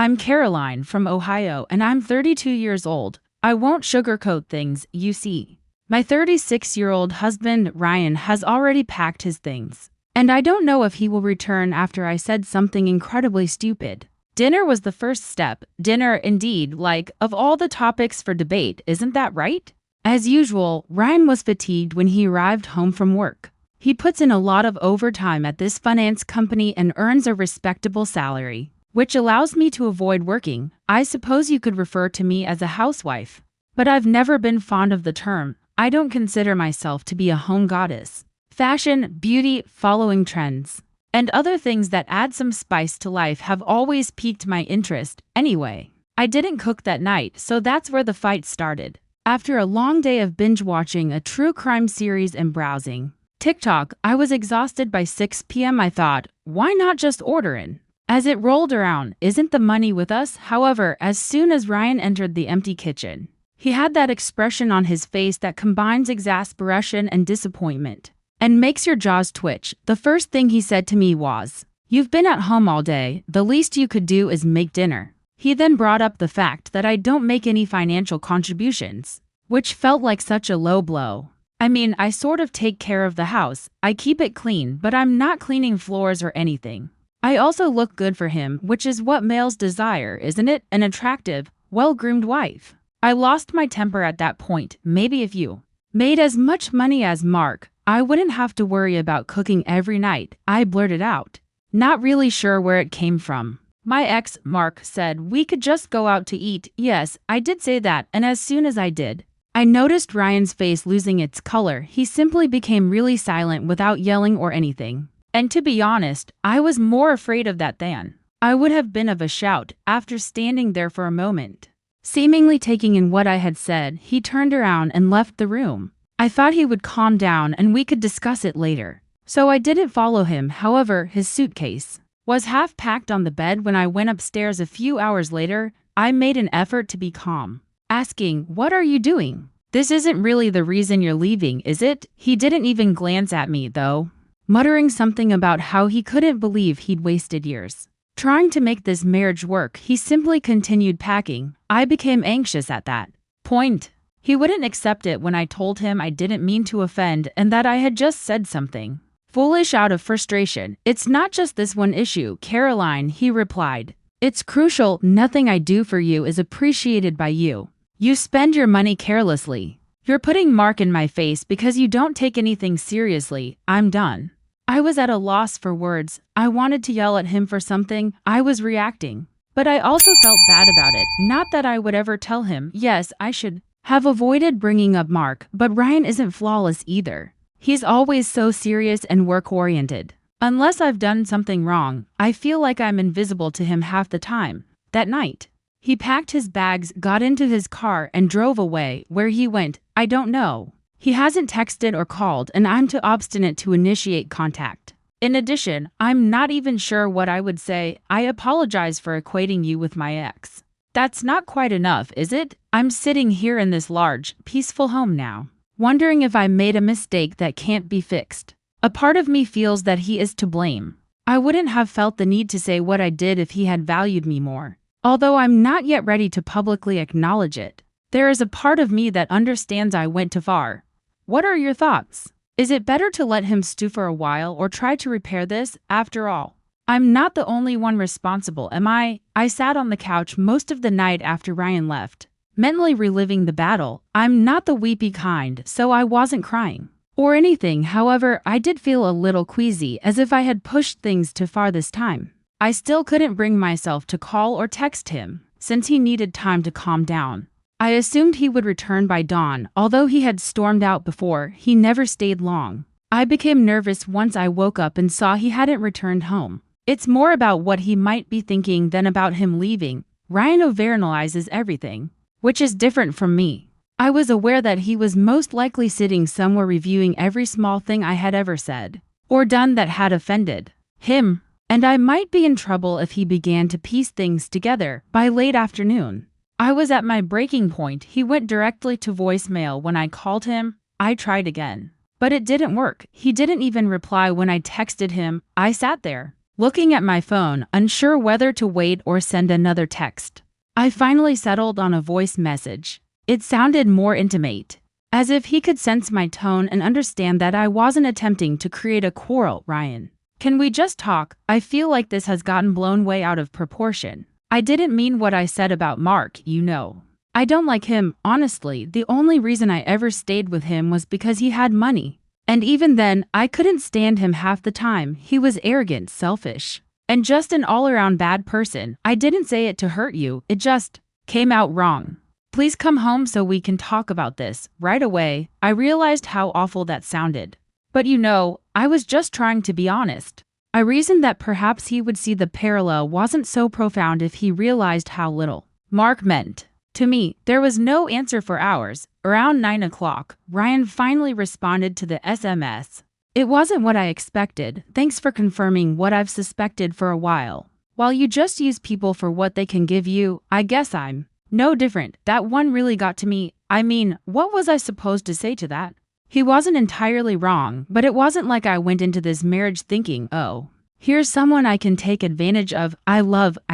I'm Caroline from Ohio and I'm 32 years old. I won't sugarcoat things, you see. My 36-year-old husband, Ryan, has already packed his things. And I don't know if he will return after I said something incredibly stupid. Dinner was the first step. Dinner, indeed, like, of all the topics for debate, isn't that right? As usual, Ryan was fatigued when he arrived home from work. He puts in a lot of overtime at this finance company and earns a respectable salary, which allows me to avoid working. I suppose you could refer to me as a housewife. But I've never been fond of the term. I don't consider myself to be a home goddess. Fashion, beauty, following trends, and other things that add some spice to life have always piqued my interest. Anyway, I didn't cook that night, so that's where the fight started. After a long day of binge-watching a true crime series and browsing TikTok, I was exhausted by 6 p.m. I thought, why not just order in? As it rolled around, isn't the money with us? However, as soon as Ryan entered the empty kitchen, he had that expression on his face that combines exasperation and disappointment and makes your jaws twitch. The first thing he said to me was, "You've been at home all day, the least you could do is make dinner." He then brought up the fact that I don't make any financial contributions, which felt like such a low blow. I mean, I sort of take care of the house, I keep it clean, but I'm not cleaning floors or anything. I also look good for him, which is what males desire, isn't it? An attractive, well-groomed wife. I lost my temper at that point. Maybe if you made as much money as Mark, I wouldn't have to worry about cooking every night, I blurted out, not really sure where it came from. My ex, Mark, said we could just go out to eat. Yes, I did say that, and as soon as I did, I noticed Ryan's face losing its color. He simply became really silent without yelling or anything. And to be honest, I was more afraid of that than I would have been of a shout. After standing there for a moment, seemingly taking in what I had said, he turned around and left the room. I thought he would calm down and we could discuss it later, so I didn't follow him. However, his suitcase was half packed on the bed when I went upstairs a few hours later. I made an effort to be calm, asking, "What are you doing? This isn't really the reason you're leaving, is it?" He didn't even glance at me, though, muttering something about how he couldn't believe he'd wasted years trying to make this marriage work. He simply continued packing. I became anxious at that point. He wouldn't accept it when I told him I didn't mean to offend and that I had just said something foolish out of frustration. "It's not just this one issue, Caroline," he replied. "It's crucial. Nothing I do for you is appreciated by you. You spend your money carelessly. You're putting Mark in my face because you don't take anything seriously." I'm done. I was at a loss for words. I wanted to yell at him for something. I was reacting, but I also felt bad about it. Not that I would ever tell him. Yes, I should have avoided bringing up Mark, but Ryan isn't flawless either. He's always so serious and work-oriented. Unless I've done something wrong, I feel like I'm invisible to him half the time. That night, he packed his bags, got into his car, and drove away. Where he went, I don't know. He hasn't texted or called, and I'm too obstinate to initiate contact. In addition, I'm not even sure what I would say. I apologize for equating you with my ex. That's not quite enough, is it? I'm sitting here in this large, peaceful home now, wondering if I made a mistake that can't be fixed. A part of me feels that he is to blame. I wouldn't have felt the need to say what I did if he had valued me more. Although I'm not yet ready to publicly acknowledge it, there is a part of me that understands I went too far. What are your thoughts? Is it better to let him stew for a while or try to repair this? After all, I'm not the only one responsible, am I? I sat on the couch most of the night after Ryan left, mentally reliving the battle. I'm not the weepy kind, so I wasn't crying or anything. However, I did feel a little queasy, as if I had pushed things too far this time. I still couldn't bring myself to call or text him, since he needed time to calm down. I assumed he would return by dawn. Although he had stormed out before, he never stayed long. I became nervous once I woke up and saw he hadn't returned home. It's more about what he might be thinking than about him leaving. Ryan overanalyzes everything, which is different from me. I was aware that he was most likely sitting somewhere reviewing every small thing I had ever said or done that had offended him, and I might be in trouble if he began to piece things together. By late afternoon, I was at my breaking point. He went directly to voicemail when I called him. I tried again, but it didn't work. He didn't even reply when I texted him. I sat there, looking at my phone, unsure whether to wait or send another text. I finally settled on a voice message. It sounded more intimate, as if he could sense my tone and understand that I wasn't attempting to create a quarrel. Ryan, can we just talk? I feel like this has gotten blown way out of proportion. I didn't mean what I said about Mark, you know. I don't like him, honestly. The only reason I ever stayed with him was because he had money. And even then, I couldn't stand him half the time. He was arrogant, selfish, and just an all-around bad person. I didn't say it to hurt you, it just came out wrong. Please come home so we can talk about this. Right away, I realized how awful that sounded. But you know, I was just trying to be honest. I reasoned that perhaps he would see the parallel wasn't so profound if he realized how little Mark meant to me. There was no answer for hours. Around 9 o'clock, Ryan finally responded to the SMS. It wasn't what I expected. Thanks for confirming what I've suspected for a while. While you just use people for what they can give you, I guess I'm no different. That one really got to me. I mean, what was I supposed to say to that? He wasn't entirely wrong, but it wasn't like I went into this marriage thinking, oh, here's someone I can take advantage of. I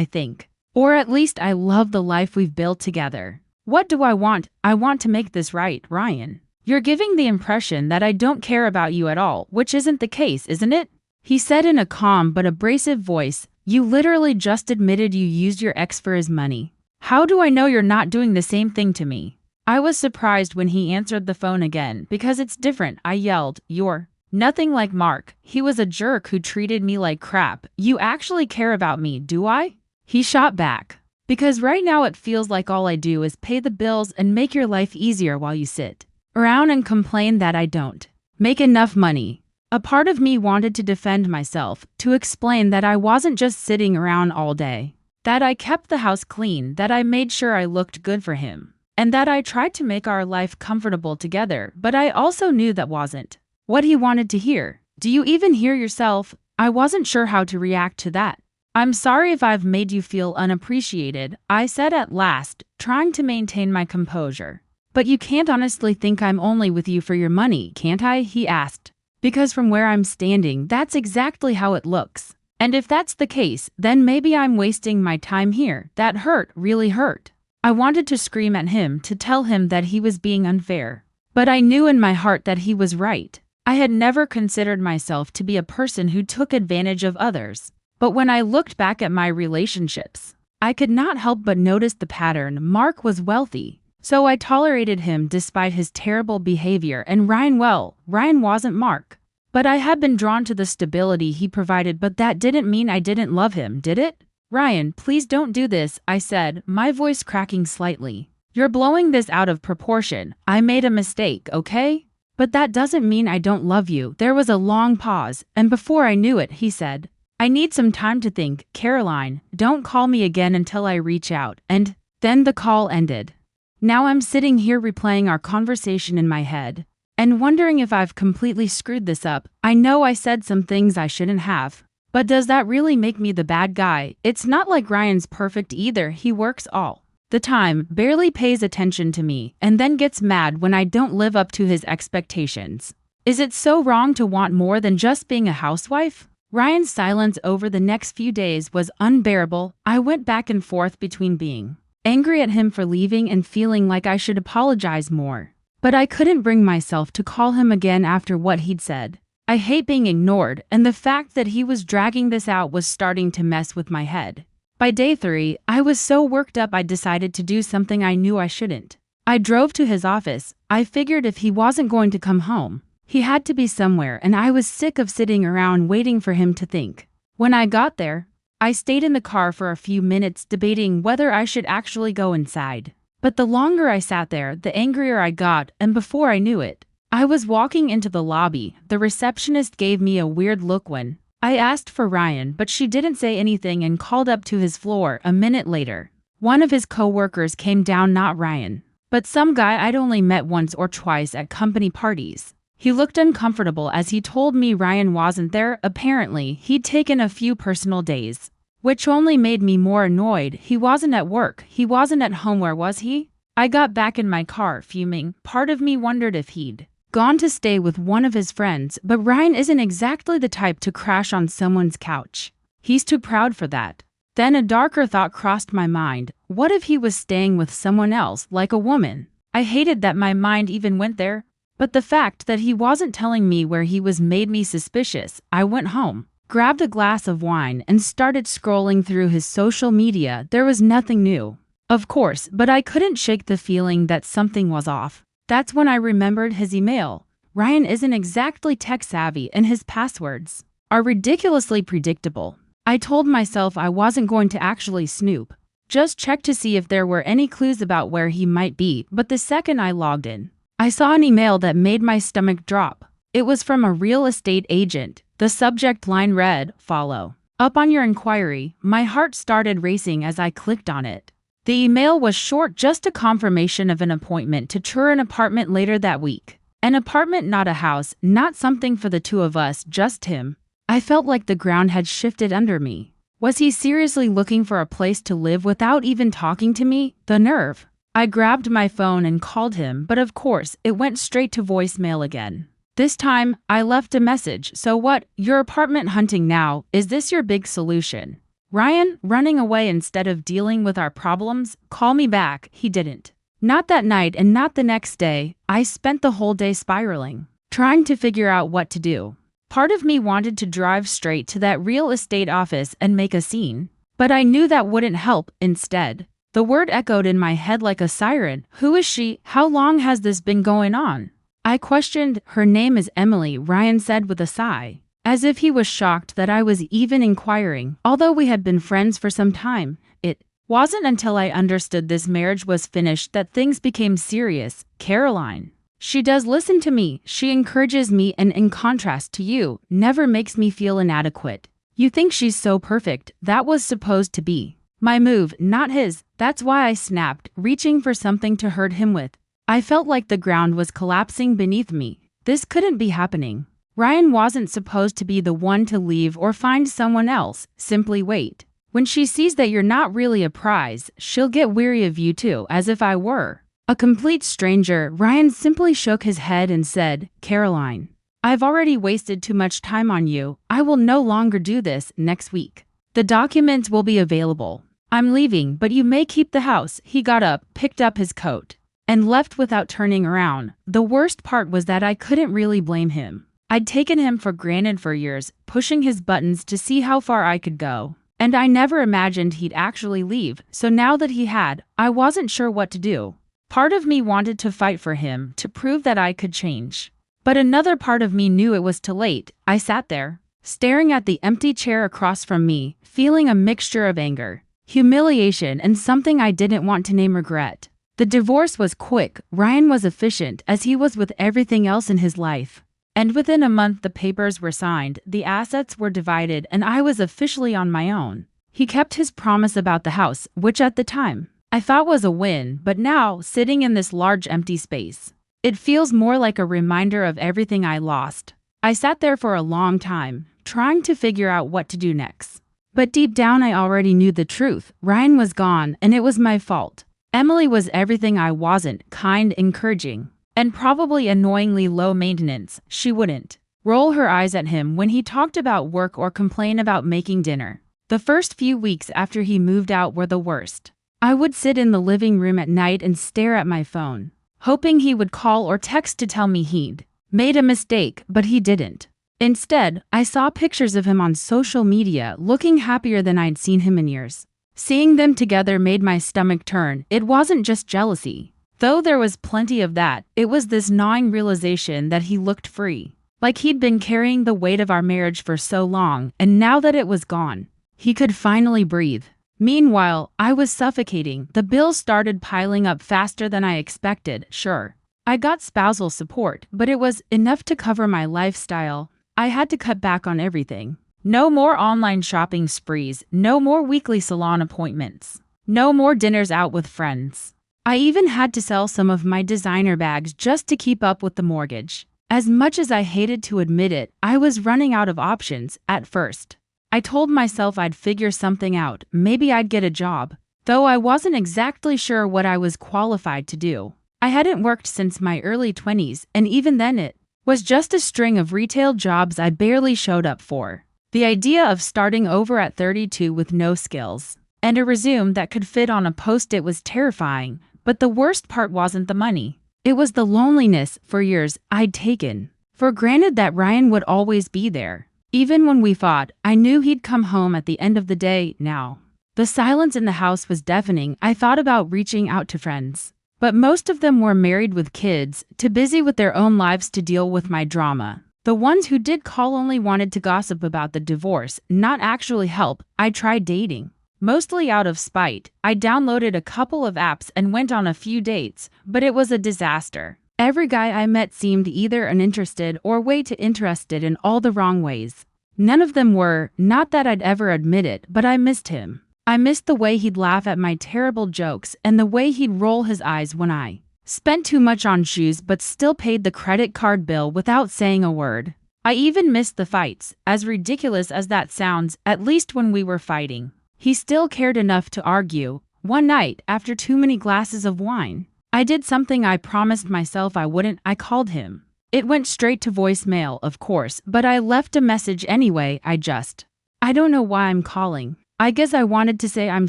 think. Or at least I love the life we've built together. What do I want? I want to make this right, Ryan. You're giving the impression that I don't care about you at all, which isn't the case, isn't it? He said in a calm but abrasive voice. You literally just admitted you used your ex for his money. How do I know you're not doing the same thing to me? I was surprised when he answered the phone again, because it's different. I yelled, you're nothing like Mark. He was a jerk who treated me like crap. You actually care about me, do I? He shot back. Because right now it feels like all I do is pay the bills and make your life easier while you sit around and complain that I don't make enough money. A part of me wanted to defend myself, to explain that I wasn't just sitting around all day, that I kept the house clean, that I made sure I looked good for him, and that I tried to make our life comfortable together, but I also knew that wasn't what he wanted to hear. Do you even hear yourself? I wasn't sure how to react to that. I'm sorry if I've made you feel unappreciated, I said at last, trying to maintain my composure. But you can't honestly think I'm only with you for your money, can't I? He asked. Because from where I'm standing, that's exactly how it looks. And if that's the case, then maybe I'm wasting my time here. That hurt, really hurt. I wanted to scream at him, to tell him that he was being unfair. But I knew in my heart that he was right. I had never considered myself to be a person who took advantage of others. But when I looked back at my relationships, I could not help but notice the pattern. Mark was wealthy, so I tolerated him despite his terrible behavior, and Ryan wasn't Mark. But I had been drawn to the stability he provided, but that didn't mean I didn't love him, did it? Ryan, please don't do this, I said, my voice cracking slightly. You're blowing this out of proportion. I made a mistake, okay? But that doesn't mean I don't love you. There was a long pause, and before I knew it, he said, I need some time to think. Caroline, don't call me again until I reach out. And then the call ended. Now I'm sitting here replaying our conversation in my head and wondering if I've completely screwed this up. I know I said some things I shouldn't have, but does that really make me the bad guy? It's not like Ryan's perfect either. He works all the time, barely pays attention to me, and then gets mad when I don't live up to his expectations. Is it so wrong to want more than just being a housewife? Ryan's silence over the next few days was unbearable. I went back and forth between being angry at him for leaving and feeling like I should apologize more. But I couldn't bring myself to call him again after what he'd said. I hate being ignored, and the fact that he was dragging this out was starting to mess with my head. By day 3, I was so worked up I decided to do something I knew I shouldn't. I drove to his office. I figured if he wasn't going to come home, he had to be somewhere, and I was sick of sitting around waiting for him to think. When I got there, I stayed in the car for a few minutes debating whether I should actually go inside. But the longer I sat there, the angrier I got, and before I knew it, I was walking into the lobby. The receptionist gave me a weird look when I asked for Ryan, but she didn't say anything and called up to his floor. A minute later, one of his co-workers came down, not Ryan, but some guy I'd only met once or twice at company parties. He looked uncomfortable as he told me Ryan wasn't there. Apparently, he'd taken a few personal days, which only made me more annoyed. He wasn't at work. He wasn't at home. Where was he? I got back in my car, fuming. Part of me wondered if he'd gone to stay with one of his friends, but Ryan isn't exactly the type to crash on someone's couch. He's too proud for that. Then a darker thought crossed my mind. What if he was staying with someone else, like a woman? I hated that my mind even went there. But the fact that he wasn't telling me where he was made me suspicious. I went home, grabbed a glass of wine, and started scrolling through his social media. There was nothing new, of course, but I couldn't shake the feeling that something was off. That's when I remembered his email. Ryan isn't exactly tech-savvy, and his passwords are ridiculously predictable. I told myself I wasn't going to actually snoop, just check to see if there were any clues about where he might be, but the second I logged in, I saw an email that made my stomach drop. It was from a real estate agent. The subject line read, "Follow up on your inquiry." My heart started racing as I clicked on it. The email was short, just a confirmation of an appointment to tour an apartment later that week. An apartment, not a house, not something for the two of us, just him. I felt like the ground had shifted under me. Was he seriously looking for a place to live without even talking to me? The nerve. I grabbed my phone and called him, but of course, it went straight to voicemail again. This time, I left a message. "So what? You're apartment hunting now? Is this your big solution? Ryan, running away instead of dealing with our problems? Call me back." He didn't. Not that night and not the next day. I spent the whole day spiraling, trying to figure out what to do. Part of me wanted to drive straight to that real estate office and make a scene, but I knew that wouldn't help. Instead, the word echoed in my head like a siren. Who is she? How long has this been going on? I questioned. "Her name is Emily," Ryan said with a sigh, as if he was shocked that I was even inquiring. Although we had been friends for some time, it wasn't until I understood this marriage was finished that things became serious. "Caroline. She does listen to me. She encourages me, and in contrast to you, never makes me feel inadequate. You think she's so perfect." That was supposed to be my move, not his. That's why I snapped, reaching for something to hurt him with. I felt like the ground was collapsing beneath me. This couldn't be happening. Ryan wasn't supposed to be the one to leave or find someone else. Simply wait. When she sees that you're not really a prize, she'll get weary of you too, as if I were a complete stranger. Ryan simply shook his head and said, "Caroline, I've already wasted too much time on you. I will no longer do this. Next week, the documents will be available. I'm leaving, but you may keep the house." He got up, picked up his coat, and left without turning around. The worst part was that I couldn't really blame him. I'd taken him for granted for years, pushing his buttons to see how far I could go. And I never imagined he'd actually leave, so now that he had, I wasn't sure what to do. Part of me wanted to fight for him, to prove that I could change. But another part of me knew it was too late. I sat there, staring at the empty chair across from me, feeling a mixture of anger, humiliation, and something I didn't want to name: regret. The divorce was quick. Ryan was efficient, as he was with everything else in his life. And within a month the papers were signed, the assets were divided, and I was officially on my own. He kept his promise about the house, which at the time I thought was a win, but now, sitting in this large empty space, it feels more like a reminder of everything I lost. I sat there for a long time, trying to figure out what to do next. But deep down I already knew the truth. Ryan was gone, and it was my fault. Emily was everything I wasn't: kind, encouraging, and probably annoyingly low maintenance. She wouldn't roll her eyes at him when he talked about work or complain about making dinner. The first few weeks after he moved out were the worst. I would sit in the living room at night and stare at my phone, hoping he would call or text to tell me he'd made a mistake, but he didn't. Instead, I saw pictures of him on social media, looking happier than I'd seen him in years. Seeing them together made my stomach turn. It wasn't just jealousy, though there was plenty of that. It was this gnawing realization that he looked free, like he'd been carrying the weight of our marriage for so long, and now that it was gone, he could finally breathe. Meanwhile, I was suffocating. The bills started piling up faster than I expected. Sure, I got spousal support, but it was enough to cover my lifestyle. I had to cut back on everything. No more online shopping sprees, no more weekly salon appointments, no more dinners out with friends. I even had to sell some of my designer bags just to keep up with the mortgage. As much as I hated to admit it, I was running out of options. At first, I told myself I'd figure something out. Maybe I'd get a job, though I wasn't exactly sure what I was qualified to do. I hadn't worked since my early 20s, and even then it was just a string of retail jobs I barely showed up for. The idea of starting over at 32 with no skills and a resume that could fit on a post-it was terrifying, but the worst part wasn't the money. It was the loneliness. For years, I'd taken for granted that Ryan would always be there. Even when we fought, I knew he'd come home at the end of the day. Now, the silence in the house was deafening. I thought about reaching out to friends, but most of them were married with kids, too busy with their own lives to deal with my drama. The ones who did call only wanted to gossip about the divorce, not actually help. I tried dating, mostly out of spite. I downloaded a couple of apps and went on a few dates, but it was a disaster. Every guy I met seemed either uninterested or way too interested in all the wrong ways. None of them were. Not that I'd ever admit it, but I missed him. I missed the way he'd laugh at my terrible jokes and the way he'd roll his eyes when I spent too much on shoes but still paid the credit card bill without saying a word. I even missed the fights. As ridiculous as that sounds, at least when we were fighting, he still cared enough to argue. One night, after too many glasses of wine, I did something I promised myself I wouldn't. I called him. It went straight to voicemail, of course, but I left a message anyway. I don't know why I'm calling. I guess I wanted to say I'm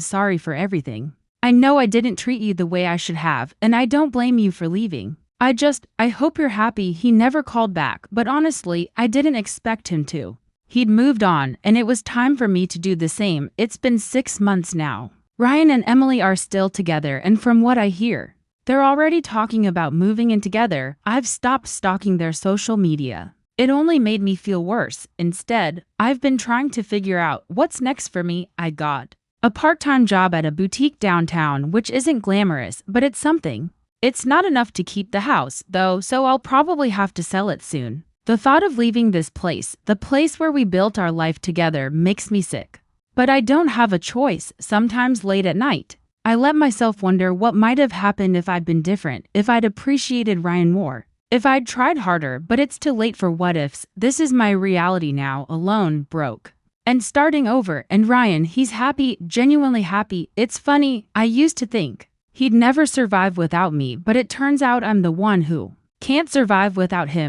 sorry for everything. I know I didn't treat you the way I should have, and I don't blame you for leaving. I hope you're happy. He never called back, but honestly, I didn't expect him to. He'd moved on, and it was time for me to do the same. It's been 6 months now. Ryan and Emily are still together, and from what I hear, they're already talking about moving in together. I've stopped stalking their social media. It only made me feel worse. Instead, I've been trying to figure out what's next for me. I got a part-time job at a boutique downtown, which isn't glamorous, but it's something. It's not enough to keep the house, though, so I'll probably have to sell it soon. The thought of leaving this place, the place where we built our life together, makes me sick. But I don't have a choice. Sometimes late at night, I let myself wonder what might have happened if I'd been different, if I'd appreciated Ryan more, if I'd tried harder. But it's too late for what ifs. This is my reality now, alone, broke, and starting over. And Ryan, he's happy, genuinely happy. It's funny, I used to think he'd never survive without me, but it turns out I'm the one who can't survive without him.